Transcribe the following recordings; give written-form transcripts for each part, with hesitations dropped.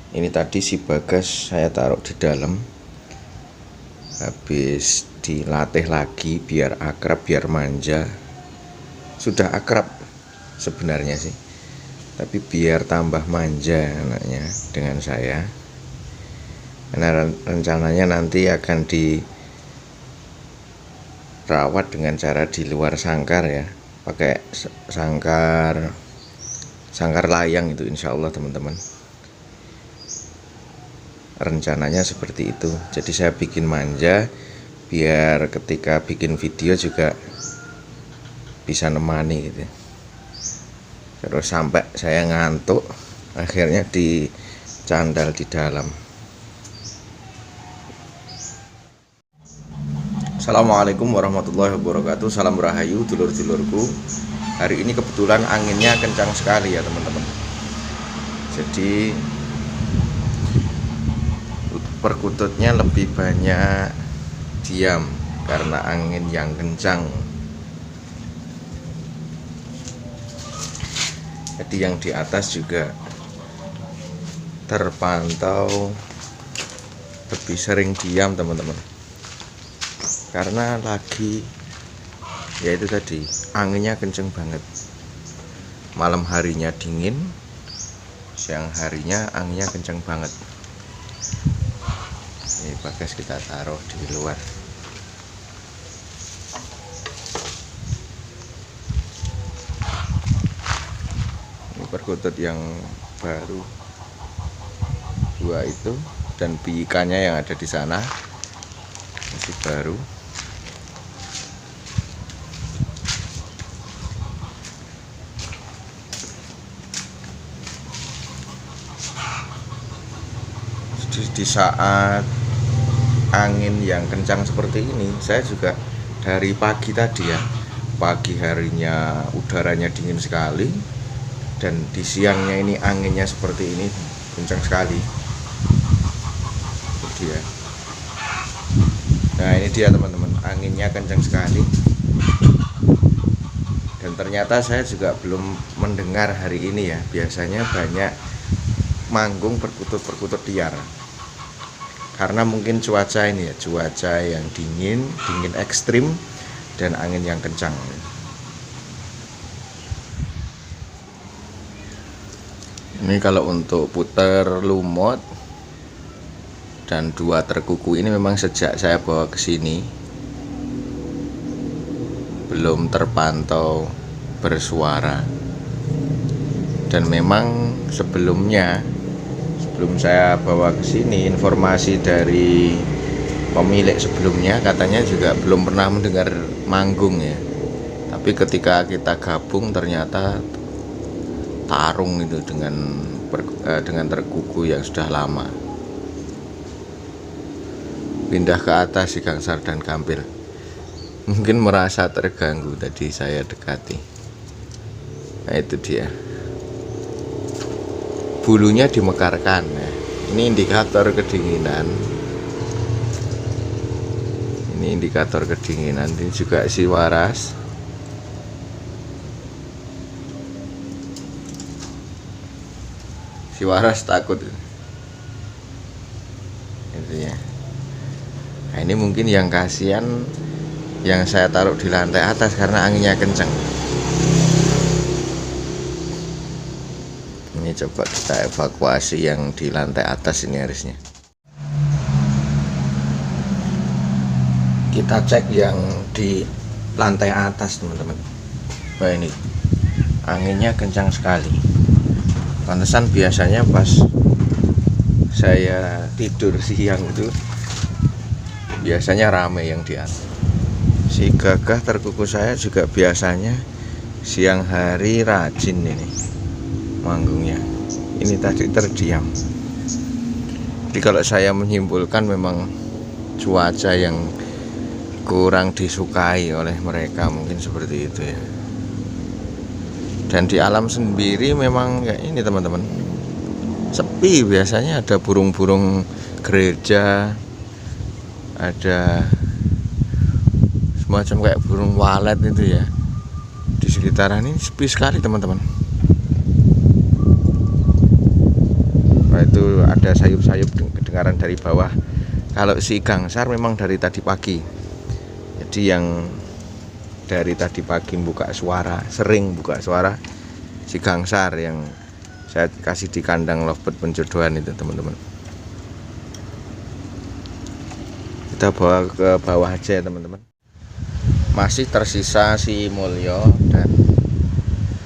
Ini tadi si Bagas saya taruh di dalam, habis dilatih lagi biar akrab, biar manja. Sudah akrab sebenarnya sih, tapi biar tambah manja anaknya dengan saya. Karena rencananya nanti akan dirawat dengan cara di luar sangkar ya, pakai sangkar layang itu, insya Allah teman-teman. Rencananya seperti itu. Jadi saya bikin manja biar ketika bikin video juga bisa nemani gitu. Terus sampai saya ngantuk, akhirnya dicandal di dalam. Assalamualaikum warahmatullahi wabarakatuh. Salam rahayu dulur-dulurku. Hari ini kebetulan anginnya kencang sekali ya teman-teman. Jadi perkututnya lebih banyak diam karena angin yang kencang. Jadi yang di atas juga terpantau lebih sering diam teman-teman, karena lagi ya itu tadi, anginnya kenceng banget. Malam harinya dingin, siang harinya anginnya kenceng banget. Ini Bagas kita taruh di luar. Ini perkutut yang baru dua itu, dan biikannya yang ada di sana masih baru. Di saat angin yang kencang seperti ini, saya juga dari pagi tadi ya, pagi harinya udaranya dingin sekali, dan di siangnya ini anginnya seperti ini, kencang sekali. Itu dia. Nah ini dia teman-teman, anginnya kencang sekali. Dan ternyata saya juga belum mendengar hari ini ya, biasanya banyak manggung perkutut-perkutut liar. Karena mungkin cuaca ini ya, cuaca yang dingin ekstrim, dan angin yang kencang. Ini kalau untuk puter lumut dan dua terkuku ini memang sejak saya bawa ke sini belum terpantau bersuara. Dan memang sebelum saya bawa ke sini, informasi dari pemilik sebelumnya katanya juga belum pernah mendengar manggung ya. Tapi ketika kita gabung ternyata tarung itu dengan terkuku yang sudah lama. Pindah ke atas si Gangsar dan Gampil. Mungkin merasa terganggu tadi saya dekati. Nah itu dia. Bulunya dimekarkan ya. Ini indikator kedinginan. Ini indikator kedinginan. Ini juga si waras. Si waras takut. Itu ya. Nah, ini mungkin yang kasihan yang saya taruh di lantai atas karena anginnya kencang. Ini coba kita evakuasi yang di lantai atas ini harusnya. Kita cek yang di lantai atas teman-teman. Wah ini anginnya kencang sekali. Pantesan biasanya pas saya tidur siang itu biasanya rame yang di atas. Si Gagah terkuku saya juga biasanya siang hari rajin ini manggungnya. Ini tadi terdiam. Jadi kalau saya menyimpulkan memang cuaca yang kurang disukai oleh mereka, mungkin seperti itu ya. Dan di alam sendiri memang kayak ini teman-teman, sepi. Biasanya ada burung-burung gereja, ada semacam kayak burung walet itu ya. Di sekitaran ini sepi sekali teman-teman. Wah, itu ada sayup-sayup kedengaran dari bawah. Kalau si gangsar memang dari tadi pagi. Jadi yang dari tadi pagi sering buka suara si gangsar yang saya kasih di kandang lovebird penjodohan itu, teman-teman. Kita bawa ke bawah aja ya, teman-teman. Masih tersisa si Mulyo dan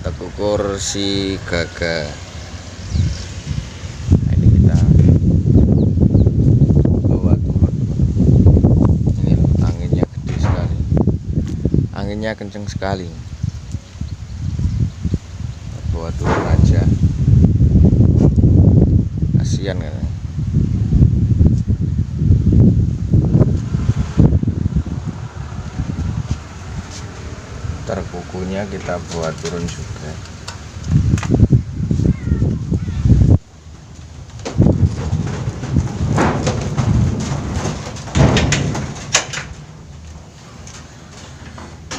tekukur si Gaga. Nah, ini kita bawa, teman-teman. Ini anginnya gede sekali, anginnya kenceng sekali. Bawa turun aja, kasihan kan. Ntar kukunya kita buat turun juga.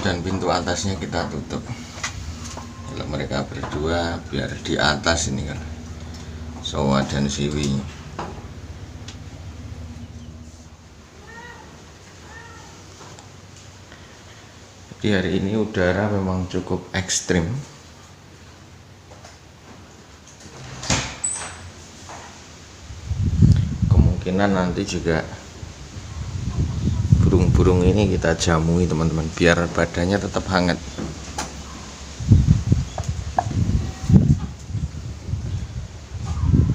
Dan pintu atasnya kita tutup. Kalau mereka berdua biar di atas ini kan, Sowa dan Siwi. Jadi hari ini udara memang cukup ekstrim. Kemungkinan nanti juga burung-burung ini kita jamui, teman-teman, biar badannya tetap hangat.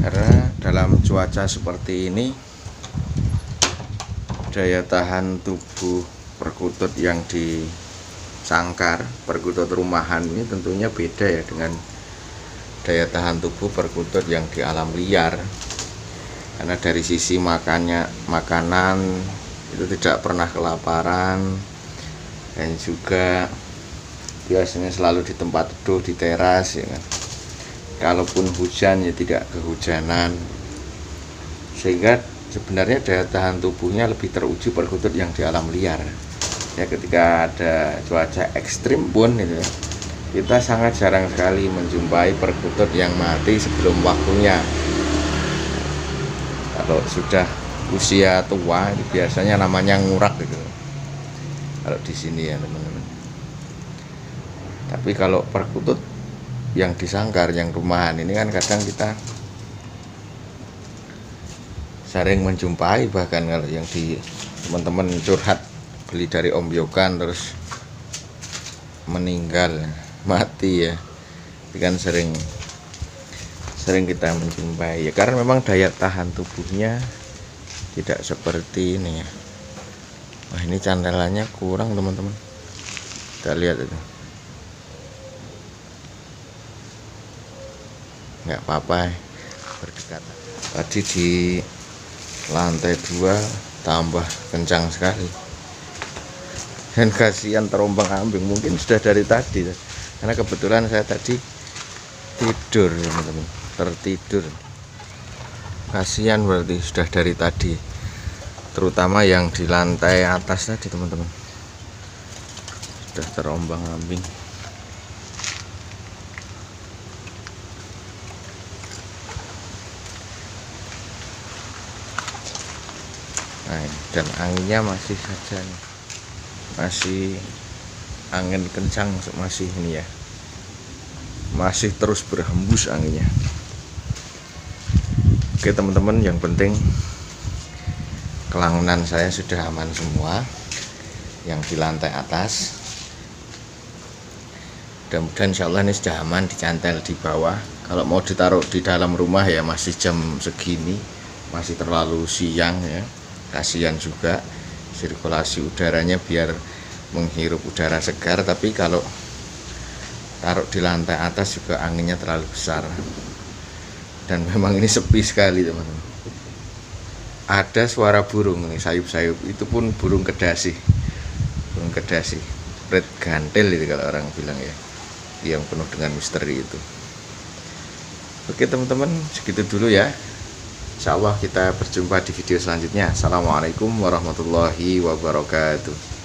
Karena dalam cuaca seperti ini, daya tahan tubuh perkutut yang di sangkar, perkutut rumahan ini tentunya beda ya dengan daya tahan tubuh perkutut yang di alam liar. Karena dari sisi makanan itu tidak pernah kelaparan, dan juga biasanya selalu di tempat teduh, di teras ya kan. Kalaupun hujan ya tidak kehujanan, sehingga sebenarnya daya tahan tubuhnya lebih teruji perkutut yang di alam liar. Ya, ketika ada cuaca ekstrim pun gitu, kita sangat jarang sekali menjumpai perkutut yang mati sebelum waktunya. Kalau sudah usia tua biasanya namanya ngurak gitu kalau di sini ya, teman-teman. Tapi kalau perkutut yang disangkar, yang rumahan ini kan kadang kita sering menjumpai, bahkan kalau yang di teman-teman curhat beli dari Om Yogan terus meninggal, mati ya, itu kan sering kita menjumpai ya, karena memang daya tahan tubuhnya tidak seperti ini ya. Wah, ini cantelannya kurang, teman-teman. Kita lihat itu. Nggak apa-apa, berdekatan. Tadi di lantai 2 tambah kencang sekali. Dan kasihan terombang-ambing, mungkin sudah dari tadi. Karena kebetulan saya tadi tidur, teman-teman. Tertidur. Kasihan berarti sudah dari tadi, terutama yang di lantai atas tadi, teman-teman, sudah terombang-ambing. Nah, dan anginnya masih saja nih, masih angin kencang, masih ini ya, masih terus berhembus anginnya. Oke, teman-teman, yang penting kelangunan saya sudah aman semua yang di lantai atas. Mudah-mudahan insya Allah ini sudah aman, dicantel di bawah. Kalau mau ditaruh di dalam rumah ya masih jam segini, masih terlalu siang ya, kasihan juga sirkulasi udaranya biar menghirup udara segar. Tapi kalau taruh di lantai atas juga anginnya terlalu besar. Dan memang ini sepi sekali, teman-teman. Ada suara burung nih, sayup-sayup, itu pun burung kedasi, red gantel itu kalau orang bilang ya, yang penuh dengan misteri itu. Oke, teman-teman, segitu dulu ya. Insya Allah kita berjumpa di video selanjutnya. Assalamualaikum warahmatullahi wabarakatuh.